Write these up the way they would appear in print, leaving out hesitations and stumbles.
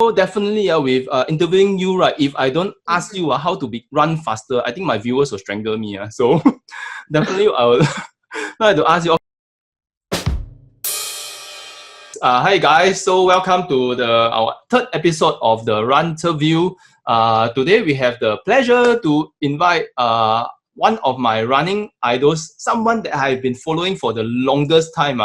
So definitely with interviewing you, right, if I don't ask you how to run faster, I think my viewers will strangle me. So definitely I will like to ask you. Hi guys, so welcome to our third episode of the Runterview. Today we have the pleasure to invite one of my running idols, someone that I've been following for the longest time.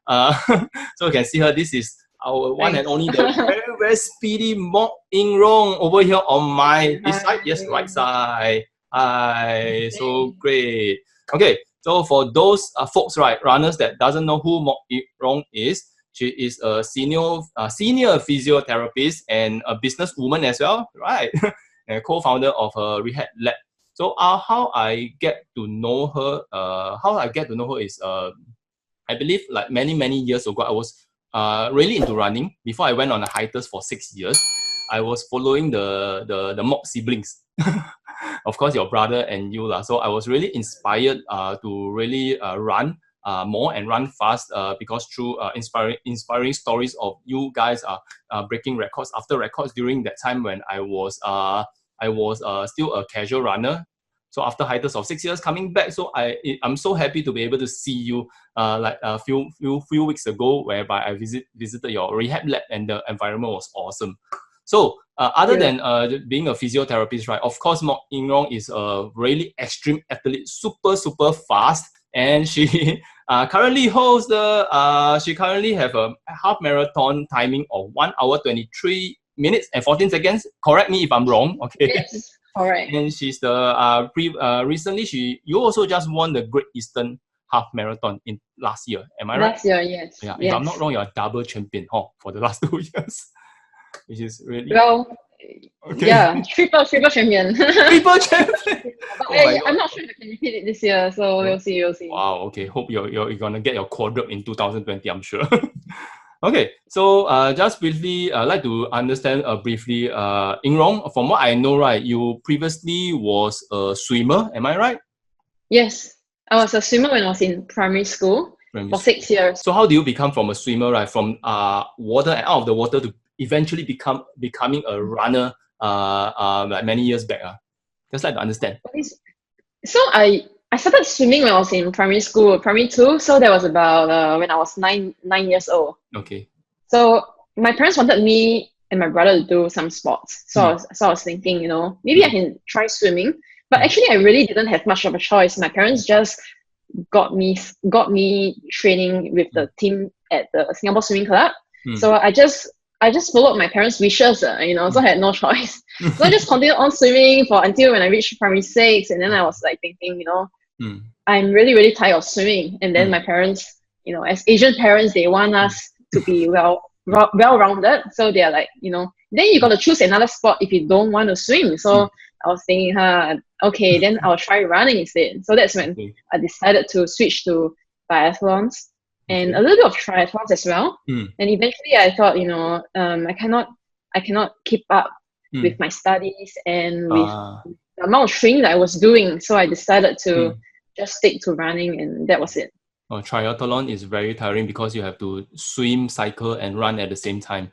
So you can see her. This is our one and only, the very speedy Mok Ying Rong over here on my this side. Yes, right side. Hi, so great. Okay, so for those folks, right, runners that doesn't know who Mok Ying Rong is, she is a senior physiotherapist and a businesswoman as well, right? And co-founder of a rehab lab. So how I get to know her, is I believe like many years ago, I was really into running. Before I went on a hiatus for 6 years, I was following the Mok siblings. Of course, your brother and you lah. So I was really inspired to really run more and run fast because through inspiring stories of you guys breaking records after records during that time when I was still a casual runner. So after hiatus of 6 years coming back, so I'm so happy to be able to see you like a few weeks ago, whereby I visited your rehab lab and the environment was awesome. So other than being a physiotherapist, right? Of course, Mok Ying Rong is a really extreme athlete, super fast, and she currently holds she currently have a half marathon timing of 1 hour 23 minutes and 14 seconds. Correct me if I'm wrong. Okay. Yes, correct. And she's the recently you also just won the Great Eastern Half Marathon in last year. Am I right? Last year, yes. Yeah. Yes. If I'm not wrong, you're a double champion for the last 2 years, which is really yeah, triple champion. Triple champion. But I'm not sure if I can repeat it this year, so we'll see. Wow. Okay. Hope you're gonna get your quadruple in 2020. I'm sure. Okay, so just briefly, I'd like to understand briefly, Ying Rong, from what I know, right, you previously was a swimmer, am I right? Yes, I was a swimmer when I was in primary school for 6 years. So how do you become from a swimmer, right, from water and out of the water to eventually becoming a runner like many years back? Just like to understand. So I started swimming when I was in primary school, primary 2. So that was about when I was nine years old. Okay. So my parents wanted me and my brother to do some sports. So I was thinking, maybe I can try swimming. But actually, I really didn't have much of a choice. My parents just got me training with the team at the Singapore Swimming Club. So I just followed my parents' wishes, so I had no choice. So I just continued on swimming until when I reached primary 6, and then I was like thinking, I'm really tired of swimming. And then my parents, as Asian parents, they want us to be well-rounded. So they're like, then you got to choose another sport if you don't want to swim. So I was thinking, okay, then I'll try running instead. So that's when I decided to switch to biathlons. And a little bit of triathlons as well. And eventually I thought, I cannot keep up with my studies and with the amount of training that I was doing. So I decided to just stick to running, and that was it. Triathlon is very tiring because you have to swim, cycle, and run at the same time.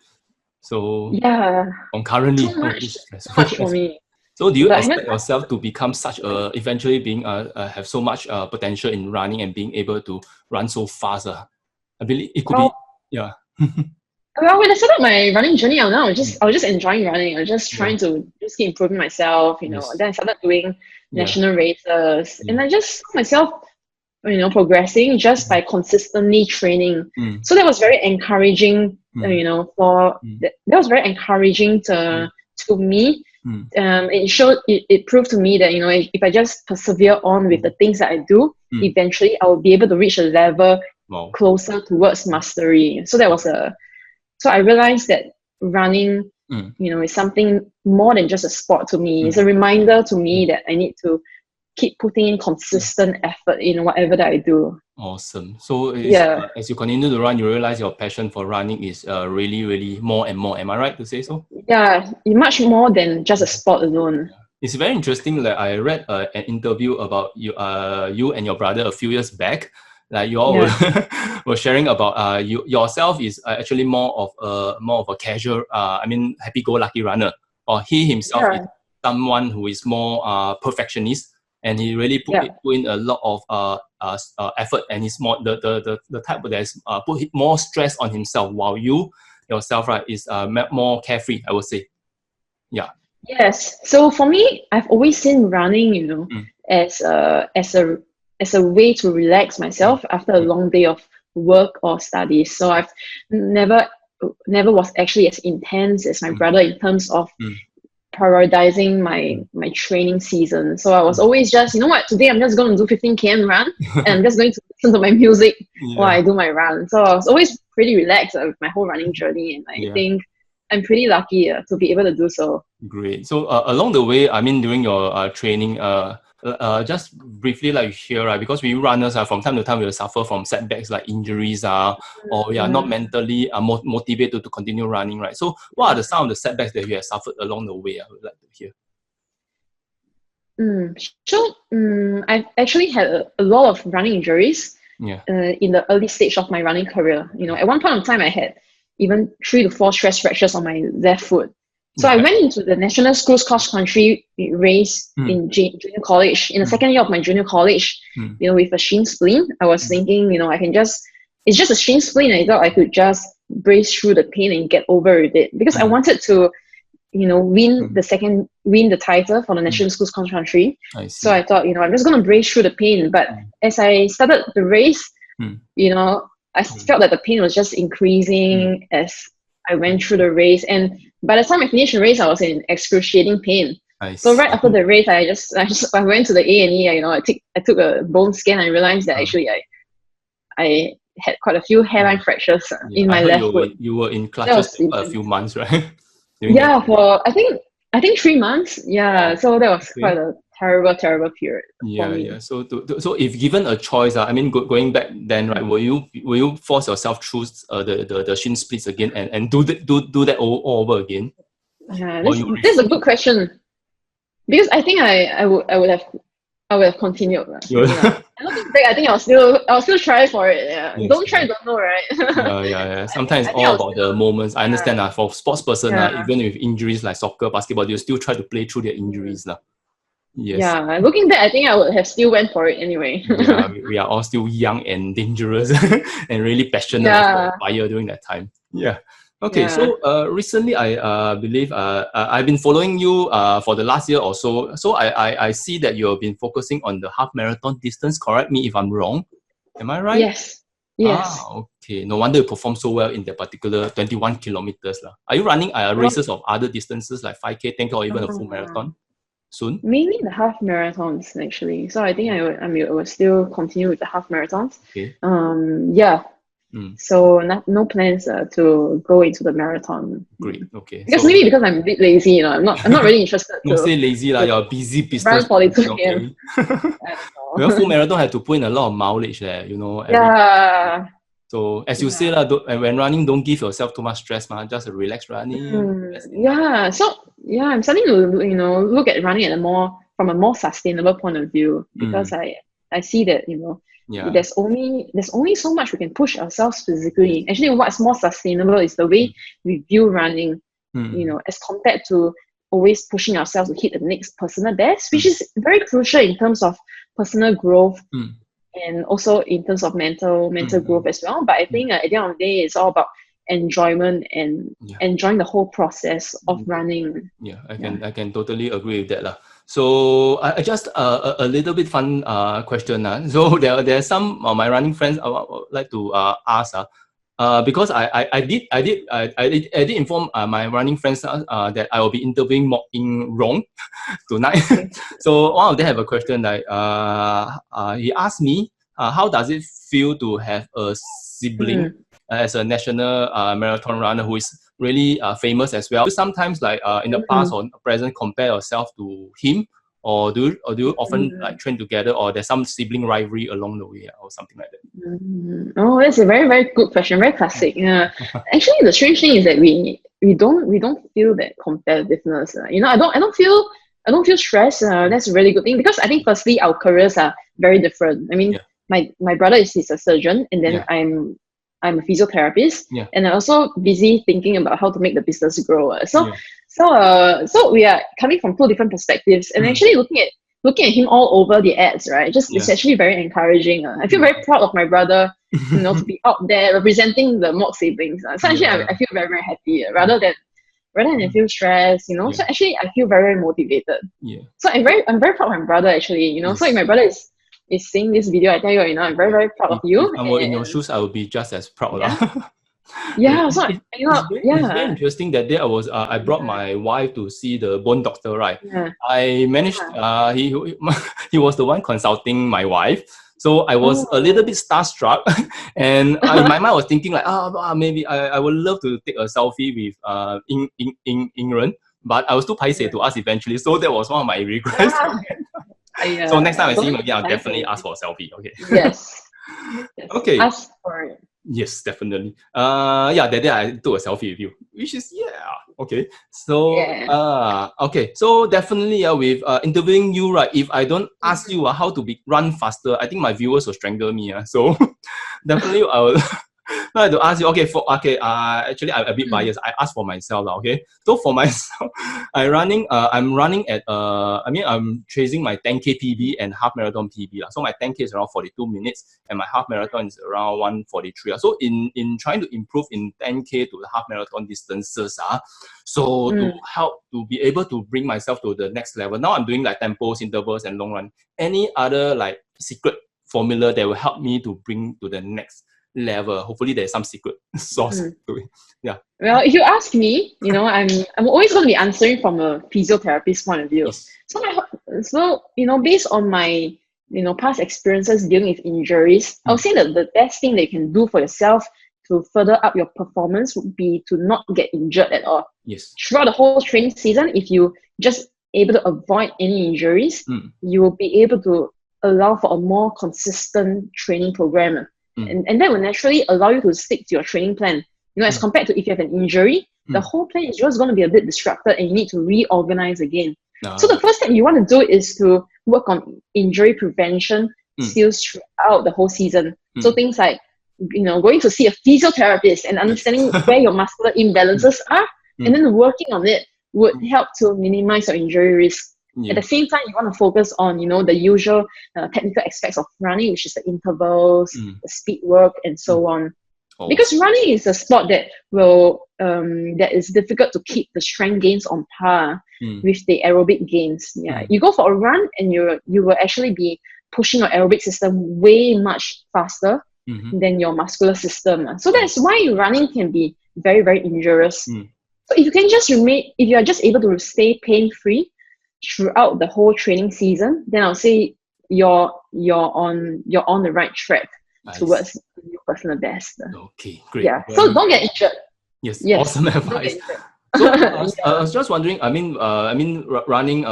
So yeah, concurrently, too much for me. So do you expect yourself to become eventually have so much potential in running and being able to run so fast? I believe it could be, yeah. Well, when I started my running journey, I was just enjoying running. I was just trying to just keep improving myself, Then I started doing national races, and I just saw myself, progressing just by consistently training. So that was very encouraging, that was very encouraging to me. It proved to me that if I just persevere on with the things that I do, eventually I will be able to reach a level closer towards mastery. So that was so I realized that running is something more than just a sport to me. It's a reminder to me that I need to keep putting in consistent effort in whatever that I do. Awesome. So as you continue to run, you realize your passion for running is really more and more. Am I right to say so? Yeah, much more than just a sport alone. It's very interesting that I read an interview about you and your brother a few years back. Like you all were sharing about you yourself is actually more of a casual, happy-go-lucky runner, or he himself is someone who is more perfectionist, and he really put in a lot of effort, and he's more the type that is put more stress on himself, while you yourself, right, is more carefree, I would say. Yeah. Yes. So for me, I've always seen running, as a way to relax myself after a long day of work or studies. So I've never was actually as intense as my brother in terms of prioritizing my training season. So I was always just, you know what, today I'm just going to do 15 km run, and I'm just going to listen to my music while I do my run. So I was always pretty relaxed with my whole running journey, and I think I'm pretty lucky to be able to do so. Great. So along the way, I mean, during your training, just briefly, like here, right? Because we runners from time to time we will suffer from setbacks like injuries, or we are not mentally motivated to continue running, right? So what are some of the setbacks that you have suffered along the way? I would like to hear. I've actually had a lot of running injuries. In the early stage of my running career. At one point of time, I had even 3 to 4 stress fractures on my left foot. So I went into the national schools cross country race in junior college, in the second year of my junior college, with a shin splint. I was thinking, it's just a shin splint, and I thought I could just brace through the pain and get over with it, because I wanted to, win the title for the national schools cross country. So I thought, I'm just going to brace through the pain. But as I started the race, I felt that the pain was just increasing as I went through the race. And by the time I finished the race, I was in excruciating pain. So right after the race, I went to the A&E. I took a bone scan, and I realized that actually I had quite a few hairline fractures in my left foot. You were in clutches for a few months, right? For I think 3 months. So that was quite a terrible period for me. So if given a choice, going back then, right, will you force yourself through the shin splits again and do that all over again? This is a good question, because I think I would have continued. Looking back, I think I'll still try for it. Don't try, don't know, right? Sometimes it's all about the moments. I understand that for sports person, even with injuries like soccer, basketball, you still try to play through their injuries. Looking back, I think I would have still went for it anyway. We are all still young and dangerous and really passionate about fire during that time. Okay, so recently I believe I've been following you for the last year or so. So I see that you have been focusing on the half marathon distance. Correct me if I'm wrong. Am I right? Yes. Okay. No wonder you perform so well in that particular 21 kilometers. Are you running races of other distances like 5K, 10K, or even a full marathon soon? Mainly the half marathons, actually. So I think I will still continue with the half marathons. Okay. So no plans to go into the marathon. Great. Okay. Because maybe because I'm a bit lazy, I'm not really interested. Don't say lazy, you're a busy business. Run 42 km. Well, full marathon have to put in a lot of mileage there, So as you say, when running, don't give yourself too much stress, just relax running. So I'm starting to look at running from a more sustainable point of view, because I see that there's only so much we can push ourselves physically. Actually, what's more sustainable is the way we view running, as compared to always pushing ourselves to hit the next personal best, which is very crucial in terms of personal growth and also in terms of mental growth as well. But I think at the end of the day, it's all about enjoyment and enjoying the whole process of running. I can totally agree with that. So I just a little bit fun question. So there are some of my running friends I would like to ask. Because I did inform my running friends that I will be interviewing Mok Ying Rong tonight. So one of them have a question like he asked me how does it feel to have a sibling as a national marathon runner who is really famous as well. Sometimes like in the past or present compare yourself to him, or do you often like train together, or there's some sibling rivalry along the way or something like that? Oh, that's a very, very good question. Very classic. Actually, the strange thing is that we don't feel that competitiveness. I don't feel stressed. That's a really good thing, because I think firstly our careers are very different. I mean, my brother he's a surgeon, and then Yeah. I'm a physiotherapist, Yeah. and I'm also busy thinking about how to make the business grow. So Yeah. so we are coming from two different perspectives, and actually looking at him all over the ads, right? Just it's Yeah. actually very encouraging. I feel very proud of my brother, to be out there representing the Mok siblings. So actually, Yeah. I feel very very happy rather than I feel stressed. Yeah. So actually, I feel very very motivated. Yeah. So I'm very proud of my brother actually. So if Yes. my brother is seeing this video, I tell you, I'm very very proud of If you. I were in your And shoes, I would be just as proud lah. yeah, yeah. So It's very yeah, interesting that day I brought my wife to see the bone doctor, right? yeah. I managed Yeah. he was the one consulting my wife. So I was a little Oh. bit starstruck, and in my mind I was thinking like, maybe I would love to take a selfie with Ying Ren, but I was too paiseh to ask eventually. So that was one of my regrets. So next time I see him again, I'll definitely ask for a selfie. Okay. Yes. Yes. Okay. Ask for it. Yes, definitely. Yeah, that day I took a selfie with you, which is okay. So Yeah. okay, so definitely with interviewing you, right? If I don't ask you how to run faster, I think my viewers will strangle me. So definitely I will. Now I have to ask you. Actually I'm a bit biased. I ask for myself, okay. So for myself, I'm running at I'm chasing my 10K PB and half marathon PB lah. So my 10K is around 42 minutes and my half marathon is around 1:43. So in trying to improve in 10K to the half marathon distances, so to help to be able to bring myself to the next level. Now I'm doing like tempos, intervals, and long run. Any other like secret formula that will help me to bring to the next level? Hopefully there's some secret sauce to it. Yeah. Well, if you ask me, I'm always going to be answering from a physiotherapist point of view. Yes. So based on my past experiences dealing with injuries, I would say that the best thing that you can do for yourself to further up your performance would be to not get injured at all. Yes. Throughout the whole training season, if you just able to avoid any injuries, you will be able to allow for a more consistent training program. And that will naturally allow you to stick to your training plan. As compared to if you have an injury, the whole plan is just going to be a bit disrupted and you need to reorganize again. So the first thing you want to do is to work on injury prevention skills throughout the whole season. So things like, going to see a physiotherapist and understanding where your muscular imbalances are, and then working on it would help to minimize your injury risk. At the same time, you want to focus on, the usual technical aspects of running, which is the intervals, the speed work, and so on. Because running is a sport that that is difficult to keep the strength gains on par with the aerobic gains. You go for a run and you will actually be pushing your aerobic system way much faster than your muscular system. So that's why running can be very, very injurious. So if you are just able to stay pain-free throughout the whole training season, then I'll say you're on the right track towards your personal best. Okay, great. Yeah. So don't get injured. Yes. Awesome advice. So I was just wondering. Running,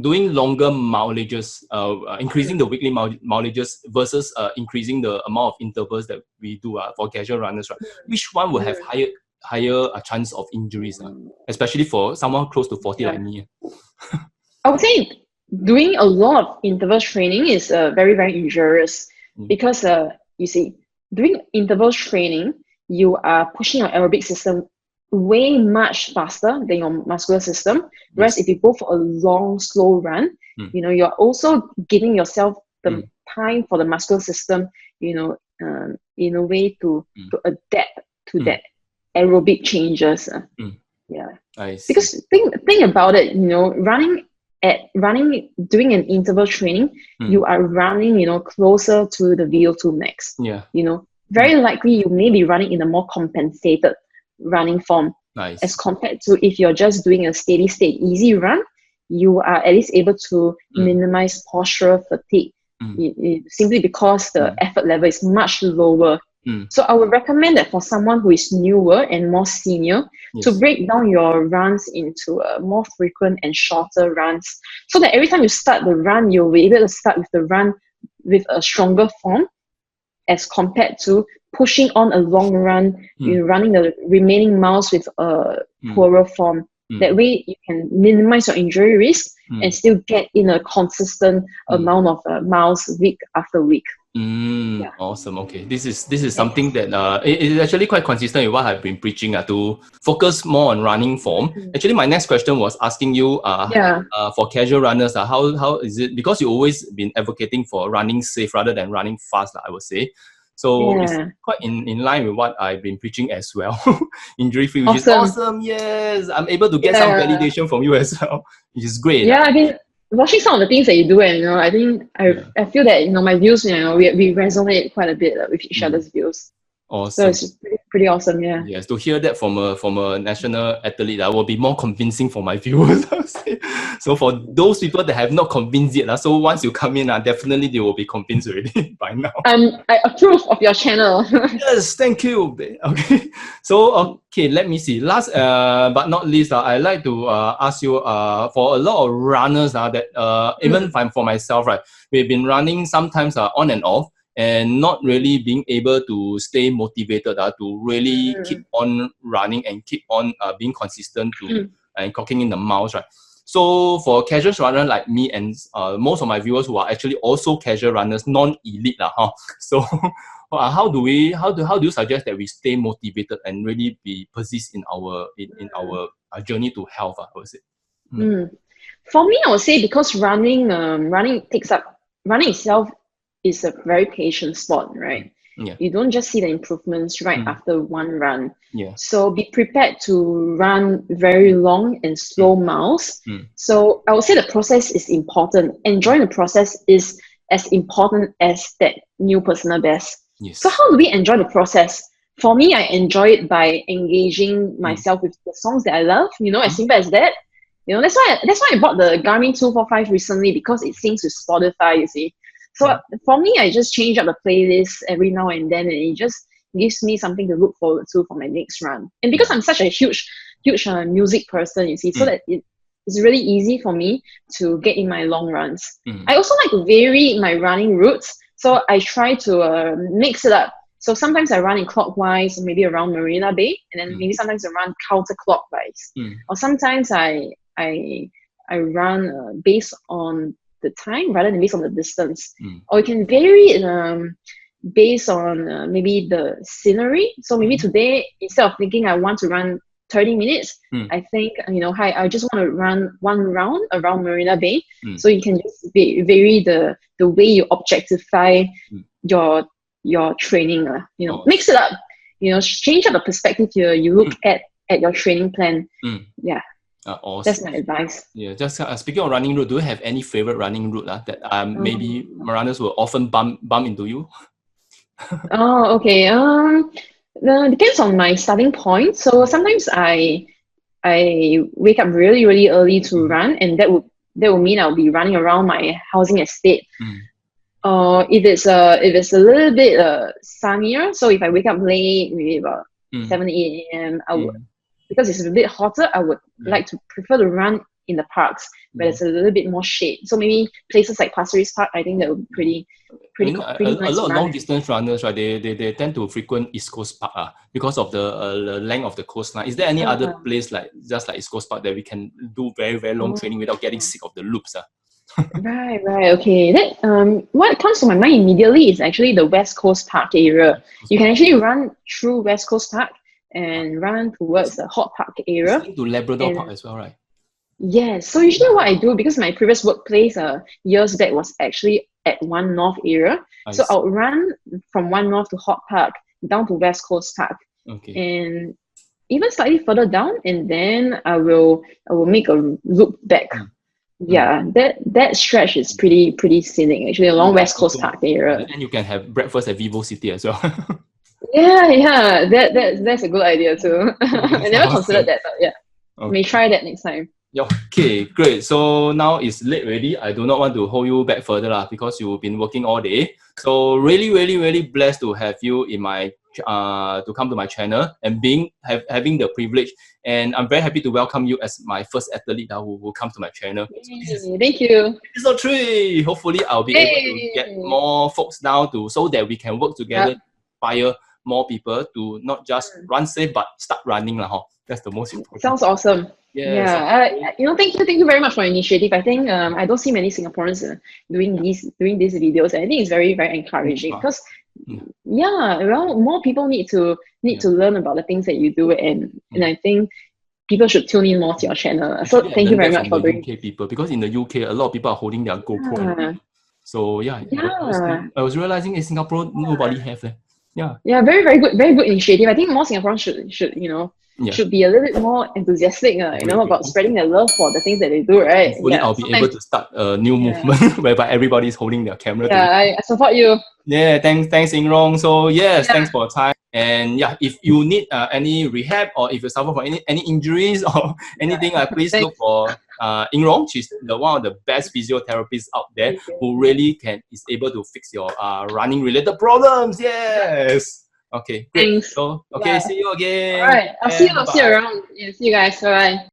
doing longer mileages, increasing the weekly mileages versus increasing the amount of intervals that we do for casual runners, right? Which one will have higher chance of injuries, especially for someone close to 40 like me? I would say doing a lot of interval training is very, very injurious because you see, doing interval training, you are pushing your aerobic system way much faster than your muscular system. Whereas if you go for a long, slow run, you're also giving yourself the time for the muscular system, in a way to adapt to that aerobic changes. Yeah. I see. Because think about it, doing an interval training, you are running, closer to the VO2 max. Yeah. Very likely you may be running in a more compensated running form. Nice. As compared to if you're just doing a steady state easy run, you are at least able to minimize postural fatigue simply because the effort level is much lower. So I would recommend that for someone who is newer and more senior to break down your runs into more frequent and shorter runs, so that every time you start the run, you'll be able to start with the run with a stronger form as compared to pushing on a long run, running the remaining miles with a poorer form. That way you can minimize your injury risk and still get in a consistent amount of miles week after week. Yeah. Awesome. Okay, this is something that it is actually quite consistent with what I've been preaching. To focus more on running form. Actually, my next question was asking you Yeah. for casual runners, how is it, because you always been advocating for running safe rather than running fast, I would say. So it's Yeah. quite in line with what I've been preaching as well. Injury free, which is Awesome. awesome. Yes, I'm able to get some Yeah. validation from you as well, which is great. Yeah, I mean, watching some of the things that you do, and I think Yeah. I feel that my views, we resonate quite a bit with each other's views. So Awesome. it's pretty awesome. Yeah. Yes, to hear that from a national athlete, that will be more convincing for my viewers. I would say. So for those people that have not convinced yet, so once you come in, definitely they will be convinced already by now. I approve of your channel. Yes, thank you. Okay, so okay, let me see. Last, but not least, I like to ask you for a lot of runners that even for myself, right, we've been running sometimes on and off, and not really being able to stay motivated to really keep on running and keep on being consistent to and clocking in the miles, right? So for casual runners like me and most of my viewers who are actually also casual runners, non-elite so how do you suggest that we stay motivated and really be persist in our journey to health? I would say. For me, I would say because running itself is a very patient sport, right? Yeah. You don't just see the improvements right after one run. Yeah. So be prepared to run very long and slow miles. So I would say the process is important. Enjoying the process is as important as that new personal best. Yes. So how do we enjoy the process? For me, I enjoy it by engaging myself with the songs that I love. As simple as that. That's why I bought the Garmin 245 recently, because it syncs with Spotify, you see. So for me, I just change up the playlist every now and then, and it just gives me something to look forward to for my next run. And because I'm such a huge music person, you see, so that it's really easy for me to get in my long runs. I also like to vary my running routes, so I try to mix it up. So sometimes I run in clockwise, maybe around Marina Bay, and then maybe sometimes I run counterclockwise. Or sometimes I run based on the time rather than based on the distance. Or you can vary it based on maybe the scenery. So maybe today, instead of thinking I want to run 30 minutes, I think, I just want to run one round around Marina Bay. So you can just vary the way you objectify your training. Mix it up. Change up the perspective you look at your training plan. Yeah. Awesome. That's my advice. Yeah, just speaking of running route, do you have any favorite running route that maybe runners will often bump into you? Oh, okay. Depends on my starting point. So sometimes I wake up really, really early to run, and that would mean I'll be running around my housing estate. If it's a little bit sunnier, so if I wake up late, maybe about 7, 8 a.m., I would, because it's a bit hotter, I would like to prefer to run in the parks where there's a little bit more shade. So maybe places like Pasir Ris Park, I think that would be pretty nice. A lot of long distance runners, right? They tend to frequent East Coast Park because of the length of the coastline. Is there any other place like East Coast Park that we can do very, very long training without getting sick of the loops? Right. Okay. That what comes to my mind immediately is actually the West Coast Park area. You can actually run through West Coast Park and run towards the Hot Park area. It's linked to Labrador Park as well, right? Yes. So usually what I do, because my previous workplace years back was actually at One North area. So I'll run from One North to Hot Park down to West Coast Park. Okay. And even slightly further down, and then I will make a loop back. Yeah, that stretch is pretty scenic actually along West Coast Park area. And you can have breakfast at Vivo City as well. Yeah, that's a good idea too. I never considered that, but yeah, may try that next time. Okay, great. So now it's late already. I do not want to hold you back further because you've been working all day. So really, really, really blessed to have you in my to come to my channel and having the privilege. And I'm very happy to welcome you as my first athlete who will come to my channel. So thank you. Episode 3. Hopefully, I'll be able to get more folks down so that we can work together, inspire more people to not just run safe but start running. That's the most important. Sounds awesome. Yes. Thank you very much for your initiative. I think I don't see many Singaporeans doing these videos, and I think it's very very encouraging Wow. because more people need to learn about the things that you do, and I think people should tune in more to your channel. So Actually, I thank you learned very that much from for the doing. UK people, because in the UK, a lot of people are holding their GoPro. Yeah, So yeah, I was realizing in Singapore, nobody have that. Yeah. yeah, very good initiative. I think more Singaporeans Yeah. should be a little bit more enthusiastic, Great. about spreading their love for the things that they do, right? Hopefully, Yeah. I'll So be able thanks. to start a new Yeah, movement whereby everybody's holding their camera yeah, together. I support you. Yeah, thanks, Ying Rong. So yes, Yeah, thanks for your time. And yeah, if you need any rehab, or if you suffer from any injuries or anything, please look thanks. for Ying Rong. She's one of the best physiotherapists out there Thank you. who really is able to fix your running related problems. Yes. Okay, great. Thanks. So okay, Yeah. see you All again. right. I'll Yeah, see you bye-bye. around. Yeah, see you guys. Bye bye.